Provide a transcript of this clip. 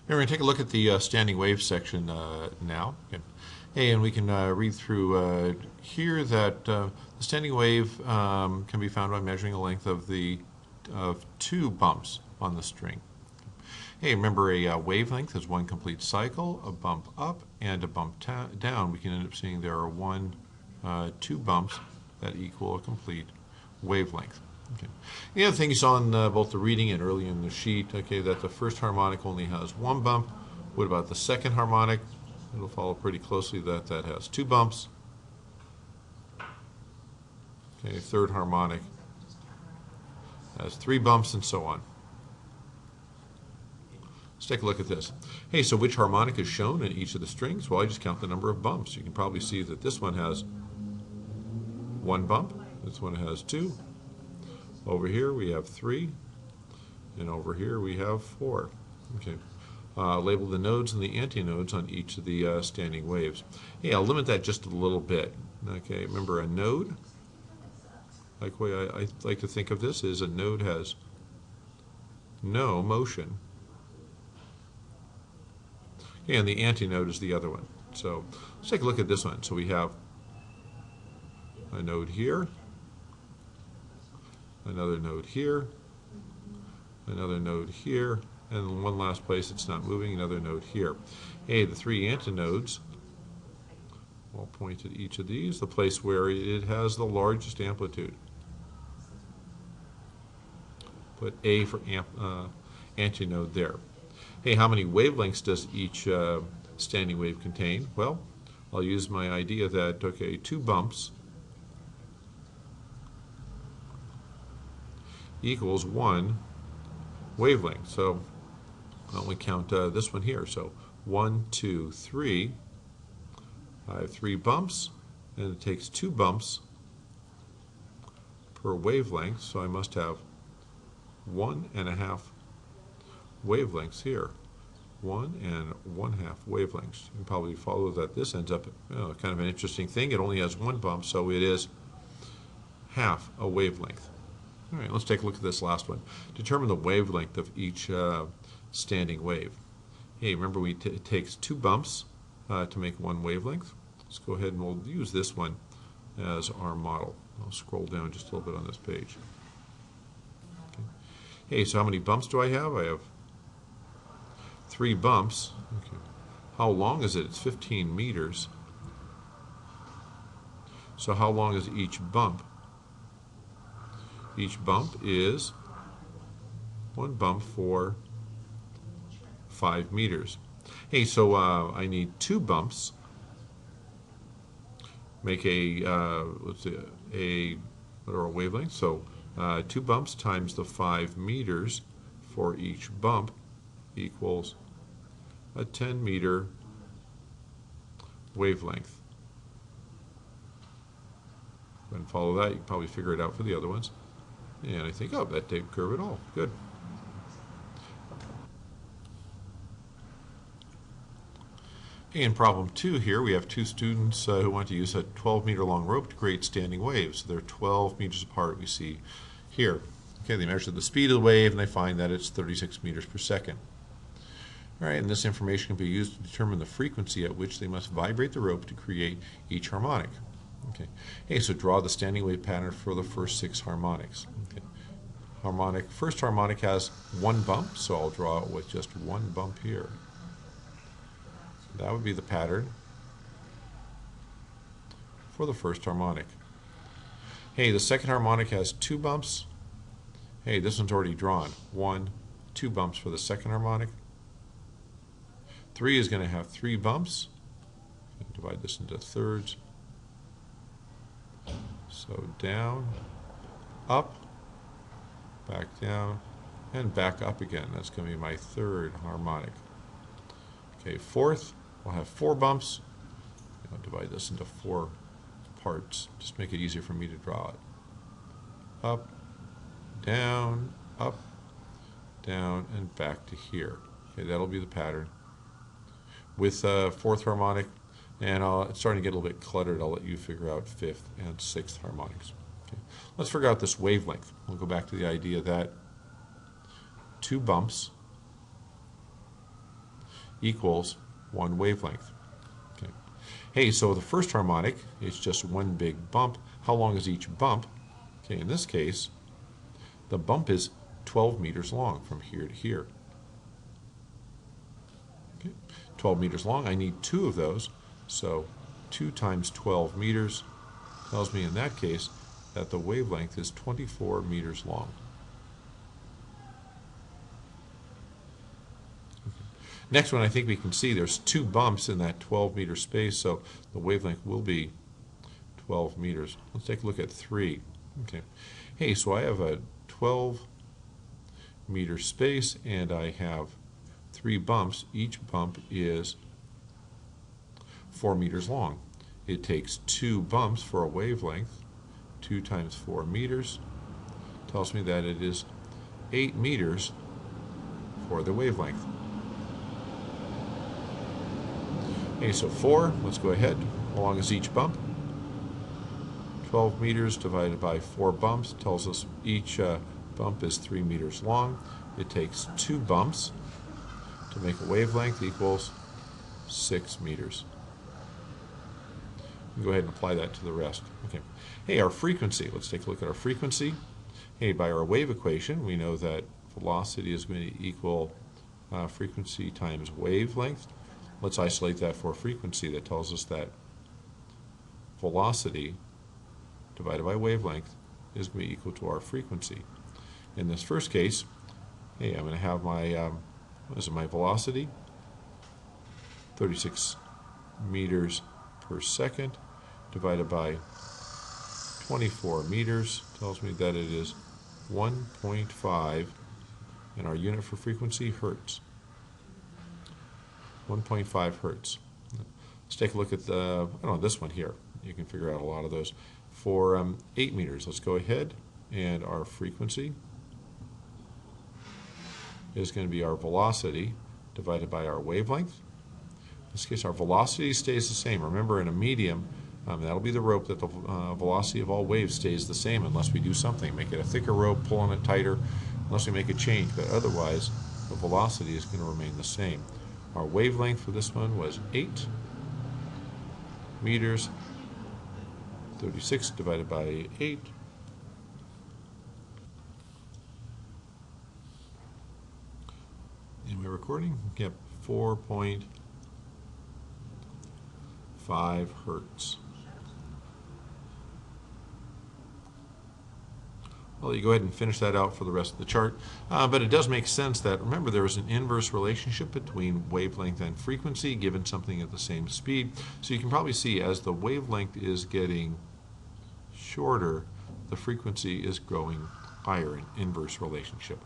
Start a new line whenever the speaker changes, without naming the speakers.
We're going to take a look at the standing wave section now. Okay. Hey, and we can read through here that the standing wave can be found by measuring the length of two bumps on the string. Hey, remember a wavelength is one complete cycle, a bump up and a bump down. We can end up seeing there are two bumps that equal a complete wavelength. Okay. The other thing you saw in both the reading and early in the sheet, okay, that the first harmonic only has one bump. What about the second harmonic? It'll follow pretty closely that that has two bumps. Okay, third harmonic has three bumps, and so on. Let's take a look at this. Hey, so which harmonic is shown in each of the strings? Well, I just count the number of bumps. You can probably see that this one has one bump. This one has two. Over here we have three, and over here we have four. Okay. Label the nodes and the antinodes on each of the standing waves. Hey, I'll limit that just a little bit. Okay, remember a node, like the way I like to think of this is a node has no motion. And the antinode is the other one. So let's take a look at this one. So we have a node here, another node here, another node here, and one last place it's not moving, another node here. Hey, the three antinodes, I'll point at each of these, the place where it has the largest amplitude. Put A for antinode there. Hey, how many wavelengths does each standing wave contain? Well, I'll use my idea that, okay, two bumps equals one wavelength. So I'll only count this one here. So 1, 2, 3. I have three bumps, and it takes two bumps per wavelength. So I must have 1.5 wavelengths here. 1 1/2 wavelengths. You can probably follow that this ends up kind of an interesting thing. It only has one bump, so it is half a wavelength. All right, let's take a look at this last one. Determine the wavelength of each standing wave. Hey, remember it takes two bumps to make one wavelength. Let's go ahead and we'll use this one as our model. I'll scroll down just a little bit on this page. Okay. Hey, so how many bumps do I have? I have three bumps. Okay. How long is it? It's 15 meters. So how long is each bump? Each bump is one bump for 5 meters. Hey, so I need two bumps. Make what are our wavelengths? So two bumps times the 5 meters for each bump equals a 10-meter wavelength. Go ahead and follow that. You can probably figure it out for the other ones. And I think, oh, that didn't curve at all. Good. In problem 2 here, we have two students who want to use a 12-meter long rope to create standing waves. They're 12 meters apart, we see here. Okay, they measure the speed of the wave, and they find that it's 36 meters per second. All right, and this information can be used to determine the frequency at which they must vibrate the rope to create each harmonic. Okay. Hey, so draw the standing wave pattern for the first 6 harmonics. Okay. First harmonic has one bump, so I'll draw it with just one bump here. That would be the pattern for the first harmonic. Hey, the second harmonic has two bumps. Hey, this one's already drawn. 1, 2 bumps for the second harmonic. 3 is going to have 3 bumps. Divide this into thirds. So down, up, back down, and back up again. That's going to be my third harmonic. Okay, fourth, we'll have 4 bumps. I'll divide this into 4 parts. Just make it easier for me to draw it. Up, down, and back to here. Okay, that'll be the pattern. With fourth harmonic, and it's starting to get a little bit cluttered. I'll let you figure out 5th and 6th harmonics. Okay. Let's figure out this wavelength. We'll go back to the idea that 2 bumps equals 1 wavelength. Okay. Hey, so the first harmonic is just one big bump. How long is each bump? Okay, in this case, the bump is 12 meters long from here to here. Okay. 12 meters long. I need 2 of those, so 2 times 12 meters tells me in that case that the wavelength is 24 meters long. Okay. Next one, I think we can see there's 2 bumps in that 12 meter space, so the wavelength will be 12 meters. Let's take a look at 3. Okay. Hey, so I have a 12 meter space and I have 3 bumps. Each bump is 4 meters long. It takes 2 bumps for a wavelength. 2 times 4 meters tells me that it is 8 meters for the wavelength. Okay, so 4, let's go ahead. How long is each bump? 12 meters divided by 4 bumps tells us each bump is 3 meters long. It takes 2 bumps to make a wavelength equals 6 meters. Go ahead and apply that to the rest. Okay. Hey, our frequency. Let's take a look at our frequency. Hey, by our wave equation, we know that velocity is going to equal frequency times wavelength. Let's isolate that for frequency. That tells us that velocity divided by wavelength is going to be equal to our frequency. In this first case, hey, I'm going to have my, what is it, my velocity? 36 meters per second divided by 24 meters tells me that it is 1.5, and our unit for frequency, hertz. 1.5 hertz. Let's take a look at the, I don't know, this one here. You can figure out a lot of those. For 8 meters, let's go ahead, and our frequency is going to be our velocity divided by our wavelength. In this case, our velocity stays the same. Remember, in a medium, that'll be the rope that the velocity of all waves stays the same unless we do something. Make it a thicker rope, pull on it tighter, unless we make a change. But otherwise, the velocity is going to remain the same. Our wavelength for this one was 8 meters. 36 divided by 8. Am I recording? Yep, 4.5 hertz. Well, you go ahead and finish that out for the rest of the chart. But it does make sense that, remember, there is an inverse relationship between wavelength and frequency given something at the same speed. So you can probably see as the wavelength is getting shorter, the frequency is growing higher, an inverse relationship.